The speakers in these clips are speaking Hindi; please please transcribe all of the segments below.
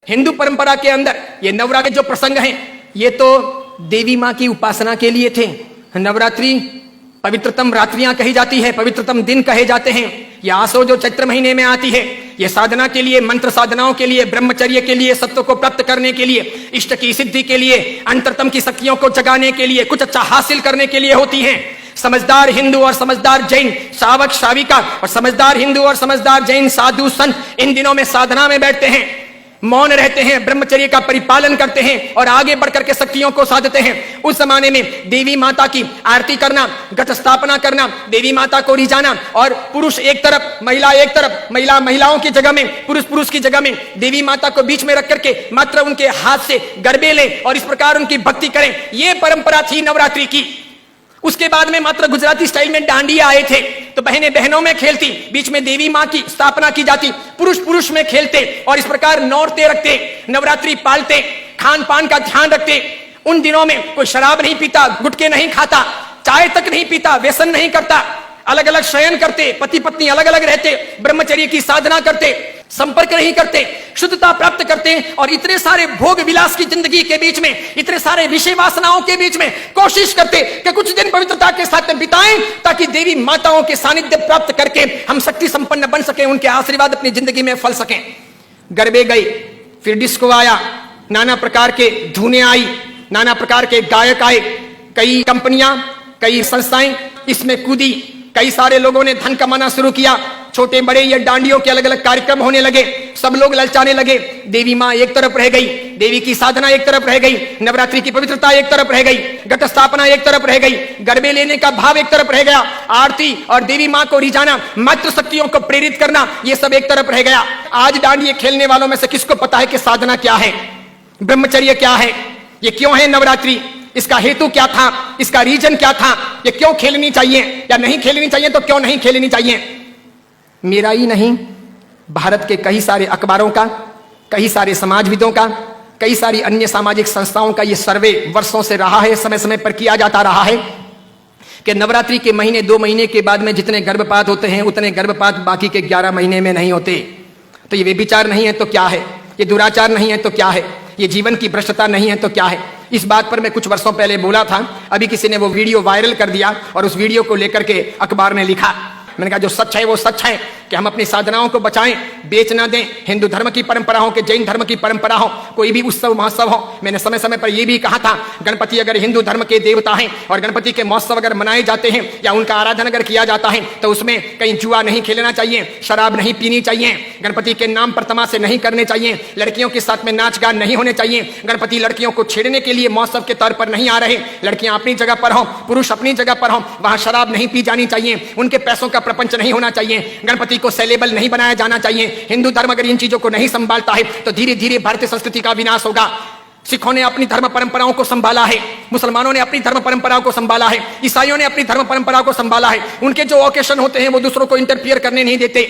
हिंदू परंपरा के अंदर ये नवरात्रि जो प्रसंग हैं ये तो देवी मां की उपासना के लिए थे। नवरात्रि पवित्रतम रात्रियां कही जाती है, पवित्रतम दिन कहे जाते हैं। ये आसो जो चैत्र महीने में आती है, ये साधना के लिए, मंत्र साधनाओं के लिए, ब्रह्मचर्य के लिए, सत्व को प्राप्त करने के लिए, इष्ट की सिद्धि के लिए, अंतरतम की शक्तियों को जगाने के लिए, कुछ अच्छा हासिल करने के लिए होती हैं। समझदार हिंदू और समझदार जैन श्रावक श्राविका और समझदार हिंदू और समझदार जैन साधु संत इन दिनों में साधना में बैठते हैं, मौन रहते हैं, ब्रह्मचर्य का परिपालन करते हैं और आगे बढ़कर के शक्तियों को साधते हैं। उस जमाने में देवी माता की आरती करना, घट स्थापना करना, देवी माता को रिझाना और पुरुष एक तरफ, महिला एक तरफ, महिलाओं की जगह में, पुरुष की जगह में, देवी माता को बीच में रख करके मात्र उनके हाथ से गरबे लें और इस प्रकार उनकी भक्ति करें। यह परंपरा थी नवरात्रि की। उसके बाद में मात्र गुजराती स्टाइल में डांडिया आए थे, तो बहनें बहनों में खेलती, बीच में देवी मां की स्थापना की जाती, पुरुष में खेलते और इस प्रकार नौरते रखते, नवरात्रि पालते, खान पान का ध्यान रखते। उन दिनों में कोई शराब नहीं पीता, गुटखे नहीं खाता, चाय तक नहीं पीता, व्यसन नहीं करता, अलग अलग शयन करते, पति पत्नी अलग अलग रहते, ब्रह्मचर्य की साधना करते, संपर्क नहीं करते, शुद्धता प्राप्त करते और इतने सारे भोग विलास की जिंदगी के बीच में, इतने सारे विषय वासनाओं के बीच में कोशिश करते कि कुछ दिन पवित्रता के साथ बिताएं ताकि देवी माताओं के सानिध्य प्राप्त करके हम शक्ति संपन्न बन सके, उनके आशीर्वाद अपनी जिंदगी में फल सकें। गरबे गए, फिर डिस्को आया, नाना प्रकार के धुनें आई, नाना प्रकार के गायक आए, कई कंपनियां, कई संस्थाएं इसमें कूदी, कई सारे लोगों ने धन कमाना शुरू किया, छोटे बड़े ये डांडियों के अलग अलग कार्यक्रम होने लगे, सब लोग ललचाने लगे। देवी मां एक तरफ रह गई, देवी की साधना एक तरफ रह गई, नवरात्रि की पवित्रता एक तरफ रह गई, घट स्थापना एक तरफ रह गई, गरबे लेने का भाव एक तरफ रह गया, आरती और देवी मां को रिझाना, मातृ शक्तियों को प्रेरित करना, ये सब एक तरफ रह गया। आज डांडिये खेलने वालों में से किसको पता है कि साधना क्या है, ब्रह्मचर्य क्या है, ये क्यों है नवरात्रि, इसका हेतु क्या था, इसका रीजन क्या था, ये क्यों खेलनी चाहिए या नहीं खेलनी चाहिए, तो क्यों नहीं खेलनी चाहिए। मेरा ही नहीं, भारत के कई सारे अखबारों का, कई सारे समाजविदों का, कई सारी अन्य सामाजिक संस्थाओं का यह सर्वे वर्षों से रहा है, समय समय पर किया जाता रहा है कि नवरात्रि के महीने 2 महीने के बाद में जितने गर्भपात होते हैं उतने गर्भपात बाकी के 11 महीने में नहीं होते। तो ये व्यभिचार नहीं है तो क्या है, ये दुराचार नहीं है तो क्या है, ये जीवन की भ्रष्टता नहीं है तो क्या है। इस बात पर मैं कुछ वर्षों पहले बोला था, अभी किसी ने वो वीडियो वायरल कर दिया और उस वीडियो को लेकर के अखबार ने लिखा। मैंने कहा जो सच है वो सच है कि हम अपनी साधनाओं को बचाएं, बेच ना दें। हिंदू धर्म की परंपरा हो कि जैन धर्म की परंपरा हो, कोई भी उत्सव महोत्सव हो, मैंने समय समय पर यह भी कहा था गणपति अगर हिंदू धर्म के देवता हैं और गणपति के महोत्सव अगर मनाए जाते हैं या उनका आराधन अगर किया जाता है तो उसमें कहीं जुआ नहीं खेलना चाहिए, शराब नहीं पीनी चाहिए, गणपति के नाम पर तमाशे नहीं करने चाहिए, लड़कियों के साथ में नाच गान नहीं होने चाहिए, गणपति लड़कियों को छेड़ने के लिए महोत्सव के तौर पर नहीं आ रहे, लड़कियां अपनी जगह पर हो, पुरुष अपनी जगह पर हो, वहां शराब नहीं पी जानी चाहिए, उनके पैसों का प्रपंच नहीं होना चाहिए, गणपति को सेलेबल नहीं बनाया जाना चाहिए। हिंदू धर्म अगर इन चीजों को नहीं संभालता है तो धीरे धीरे भारतीय संस्कृति का विनाश होगा। सिखों ने अपनी धर्म परंपराओं को संभाला है, मुसलमानों ने अपनी धर्म परंपराओं को संभाला है, ईसाइयों ने अपनी धर्म परंपराओं को संभाला है। उनके जो ओकेशन होते हैं वो दूसरों को इंटरफियर करने नहीं देते,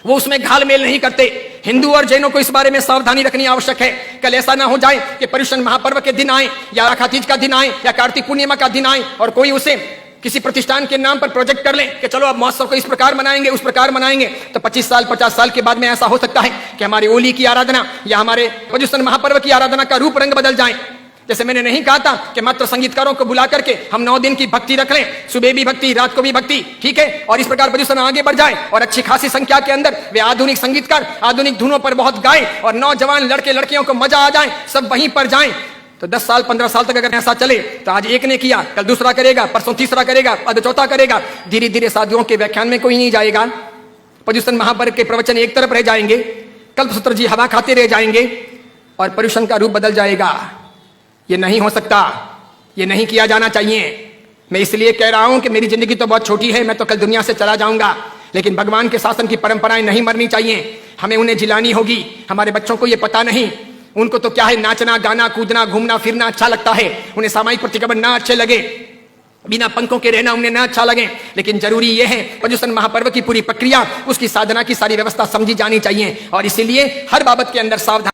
वो उसमें घालमेल नहीं करते। हिंदू और जैनों को इस बारे में सावधानी रखनी आवश्यक है। कल ऐसा ना हो जाए कि पर्युषण महापर्व के दिन आए या राखा तीज का दिन आए या कार्तिक पूर्णिमा का दिन आए और कोई उसे किसी प्रतिष्ठान के नाम पर प्रोजेक्ट कर लें कि चलो अब महोत्सव को इस प्रकार मनाएंगे, उस प्रकार मनाएंगे, तो 25 साल 50 साल के बाद में ऐसा हो सकता है कि हमारी होली की आराधना या हमारे पर्युषण महापर्व की आराधना का रूप रंग बदल जाए। जैसे मैंने नहीं कहा था कि मात्र संगीतकारों को बुला करके हम 9 दिन की भक्ति रख लें, सुबह भी भक्ति, रात को भी भक्ति, ठीक है, और इस प्रकार पर्युषण आगे बढ़ जाए और अच्छी खासी संख्या के अंदर वे आधुनिक संगीतकार आधुनिक धुनों पर बहुत गाएं और नौजवान लड़के लड़कियों को मजा आ जाए, सब वहीं पर जाएं। तो 10 साल 15 साल तक अगर ऐसा चले तो आज एक ने किया, कल दूसरा करेगा, परसों तीसरा करेगा, अब चौथा करेगा, धीरे धीरे साधुओं के व्याख्यान में कोई नहीं जाएगा, पर्युषण महापर्व के प्रवचन एक तरफ रह जाएंगे, कल्पसूत्र जी हवा खाते रह जाएंगे और पर्युषण का रूप बदल जाएगा। ये नहीं हो सकता, ये नहीं किया जाना चाहिए। मैं इसलिए कह रहा हूं कि मेरी जिंदगी तो बहुत छोटी है, मैं तो कल दुनिया से चला जाऊंगा, लेकिन भगवान के शासन की परंपराएं नहीं मरनी चाहिए, हमें उन्हें जिलानी होगी। हमारे बच्चों को ये पता नहीं, उनको तो क्या है, नाचना गाना कूदना घूमना फिरना अच्छा लगता है, उन्हें सामाजिक प्रतिक्रमण ना अच्छे लगे, बिना पंखों के रहना उन्हें ना अच्छा लगे, लेकिन जरूरी यह है पर्युषण महापर्व की पूरी प्रक्रिया, उसकी साधना की सारी व्यवस्था समझी जानी चाहिए और इसीलिए हर बाबत के अंदर सावधान